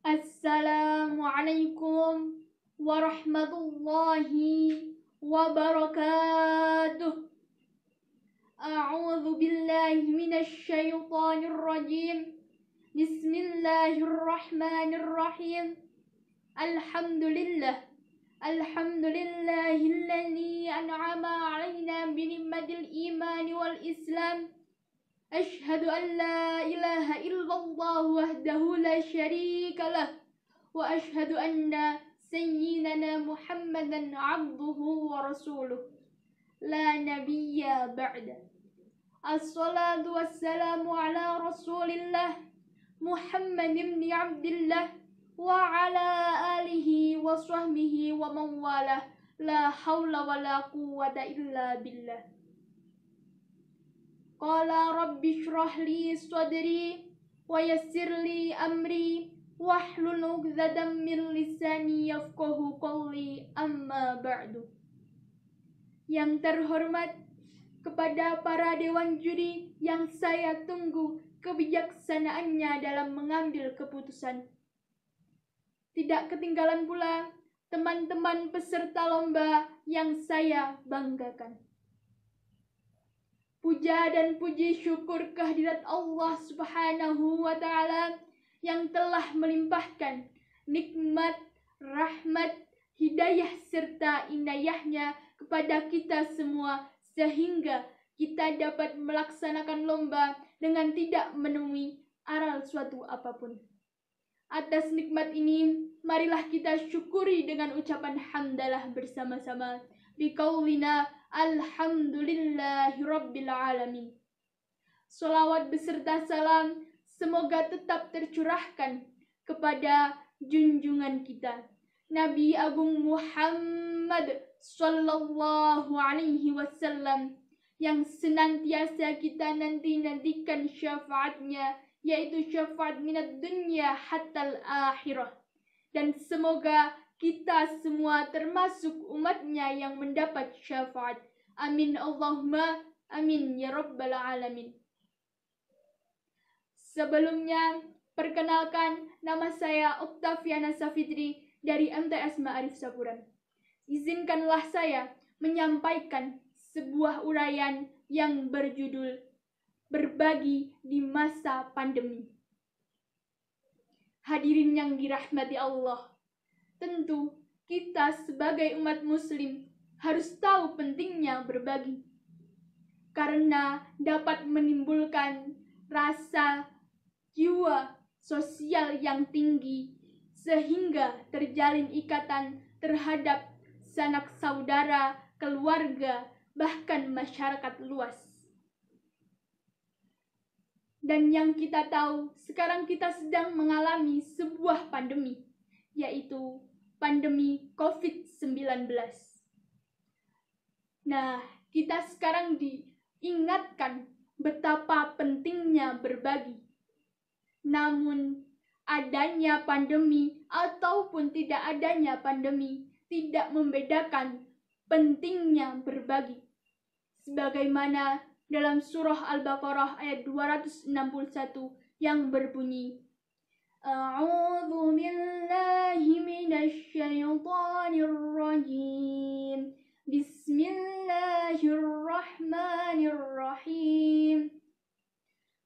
Assalamualaikum warahmatullahi wabarakatuh. A'udzu billahi minasy syaithanir rajim. Bismillahirrahmanirrahim. Alhamdulillah. Alhamdulillahilladzi an'ama 'alaina bi ni'matil imani wal islam. Asyhadu an la ilaha illallah wahdahu la syarika lah wa asyhadu anna sayyidina Muhammadan abduhu wa rasuluh la nabiyya ba'da. Assalatu wassalamu ala rasulillah Muhammad ibn Abdillah wa ala alihi wa sahbihi wa man walah. La hawla wa la quwwata illa billah. Qala rabbi shrah li sadri wa yassir li amri wahlul 'uqdatam min lisani yafqahu qawli, amma ba'du. Yang terhormat kepada para dewan juri yang saya tunggu kebijaksanaannya dalam mengambil keputusan. Tidak ketinggalan pula teman-teman peserta lomba yang saya banggakan. Puja dan puji syukur kehadirat Allah Subhanahu wa Ta'ala yang telah melimpahkan nikmat, rahmat, hidayah serta inayahnya kepada kita semua sehingga kita dapat melaksanakan lomba dengan tidak menemui aral suatu apapun. Atas nikmat ini, marilah kita syukuri dengan ucapan hamdalah bersama-sama. Biqaulina alhamdulillahi rabbil alamin. Salawat beserta salam semoga tetap tercurahkan kepada junjungan kita Nabi Agung Muhammad sallallahu alaihi wasallam yang senantiasa kita nantikan syafaatnya, yaitu syafaat minat dunya hatta akhirah. Dan semoga kita semua termasuk umatnya yang mendapat syafaat. Amin Allahumma amin ya rabbal alamin. Sebelumnya, perkenalkan, nama saya Oktaviana Safitri dari MTS Ma'arif Sapuran. Izinkanlah saya menyampaikan sebuah uraian yang berjudul Berbagi di Masa Pandemi. Hadirin yang dirahmati Allah, tentu kita sebagai umat muslim harus tahu pentingnya berbagi, karena dapat menimbulkan rasa jiwa sosial yang tinggi sehingga terjalin ikatan terhadap sanak saudara, keluarga, bahkan masyarakat luas. Dan yang kita tahu, sekarang kita sedang mengalami sebuah pandemi, yaitu pandemi COVID-19. Nah, kita sekarang diingatkan betapa pentingnya berbagi. Namun, adanya pandemi ataupun tidak adanya pandemi tidak membedakan pentingnya berbagi. Sebagaimana dalam surah Al-Baqarah ayat 261 yang berbunyi, A'udzu billahi minasy syaithanir rajim. Bismillahirrahmanirrahim.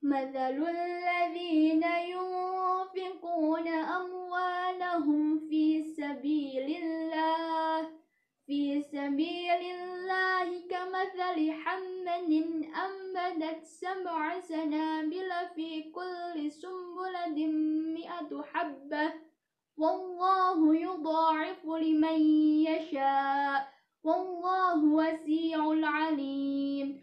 Mathalul ladzina yunfiquna amwalahum fi sabilillahi kamathali hammatin ambatat sab'a sanabila fi kulli sumbulatin mi'atu habbah wallahu yudha'ifu liman yasha' wallahu wasi'ul alim.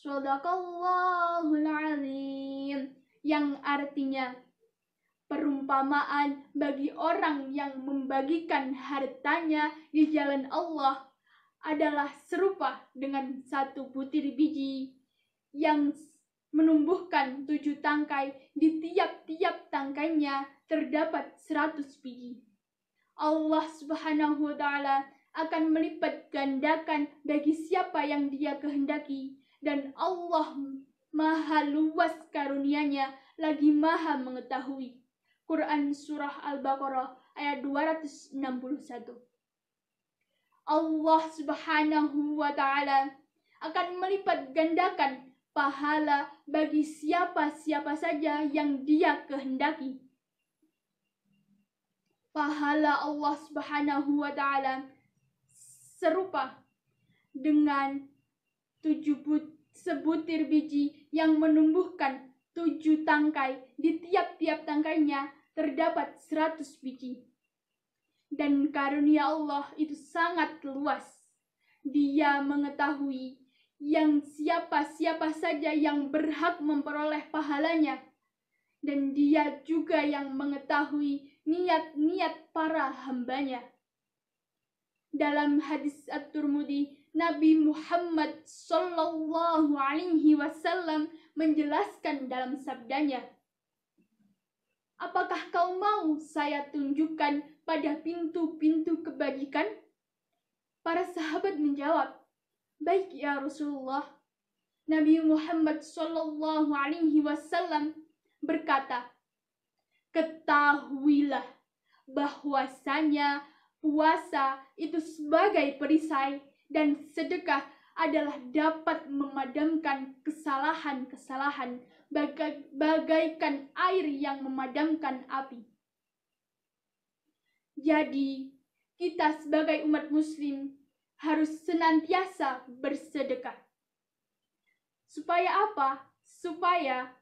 Shadaqallahul azim. Yang artinya perumpamaan bagi orang yang membagikan hartanya di jalan Allah adalah serupa dengan satu butir biji yang menumbuhkan 7 tangkai. Di tiap-tiap tangkainya terdapat 100 biji. Allah Subhanahu wa Ta'ala akan melipat gandakan bagi siapa yang Dia kehendaki, dan Allah Maha luas karunia-Nya, lagi Maha mengetahui. Quran Surah Al-Baqarah ayat 261. Allah Subhanahu wa Ta'ala akan melipat gandakan pahala bagi siapa-siapa saja yang Dia kehendaki. Pahala Allah Subhanahu wa Ta'ala serupa dengan 7 sebutir biji yang menumbuhkan 7 tangkai. Di tiap-tiap tangkainya terdapat 100 biji. Dan karunia Allah itu sangat luas. Dia mengetahui yang siapa-siapa saja yang berhak memperoleh pahalanya. Dan Dia juga yang mengetahui niat-niat para hambanya. Dalam hadis At-Tirmidzi, Nabi Muhammad sallallahu alaihi wasallam menjelaskan dalam sabdanya, "Apakah kau mau saya tunjukkan pada pintu-pintu kebajikan?" Para sahabat menjawab, "Baik ya Rasulullah." Nabi Muhammad sallallahu alaihi wasallam berkata, "Ketahuilah bahwasanya puasa itu sebagai perisai dan sedekah adalah dapat memadamkan kesalahan-kesalahan bagaikan air yang memadamkan api." Jadi, kita sebagai umat muslim harus senantiasa bersedekah. Supaya apa? Supaya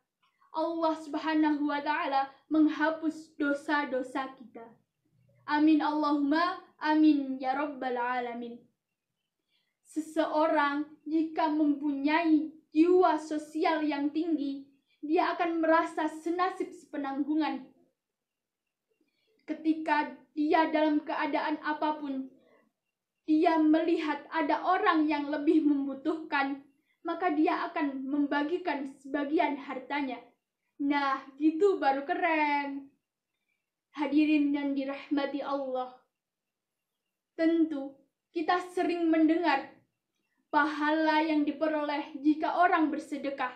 Allah Subhanahu wa Ta'ala menghapus dosa-dosa kita. Amin Allahumma amin ya rabbal alamin. Seseorang jika mempunyai jiwa sosial yang tinggi, dia akan merasa senasib sepenanggungan. Ketika dia dalam keadaan apapun, dia melihat ada orang yang lebih membutuhkan, maka dia akan membagikan sebagian hartanya. Nah, gitu baru keren. Hadirin yang dirahmati Allah, tentu kita sering mendengar pahala yang diperoleh jika orang bersedekah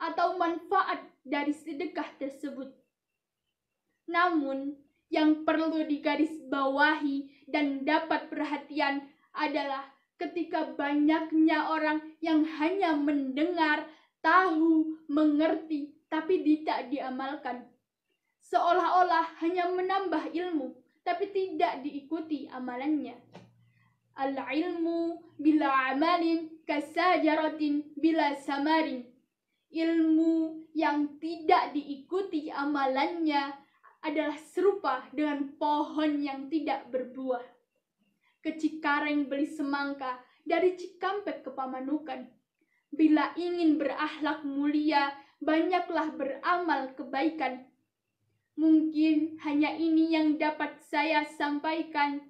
atau manfaat dari sedekah tersebut. Namun, yang perlu digarisbawahi dan dapat perhatian adalah ketika banyaknya orang yang hanya mendengar, tahu, mengerti, tapi tidak diamalkan. Seolah-olah hanya menambah ilmu, tapi tidak diikuti amalannya. Al-ilmu bila amalin kasajaratin bila samarin. Ilmu yang tidak diikuti amalannya adalah serupa dengan pohon yang tidak berbuah. Ke Cikareng beli semangka, dari Cikampek ke Pamanukan. Bila ingin berakhlak mulia, banyaklah beramal kebaikan. Mungkin hanya ini yang dapat saya sampaikan.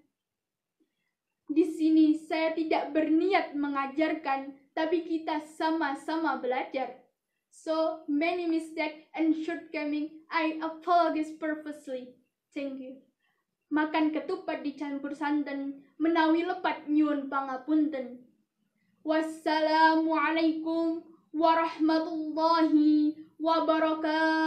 Di sini saya tidak berniat mengajarkan, tapi kita sama-sama belajar. So many mistakes and shortcomings, I apologize purposely. Thank you. Makan ketupat dicampur santan, menawi lepat nyuwun pangapunten. Wassalamualaikum warahmatullahi wabarakatuh.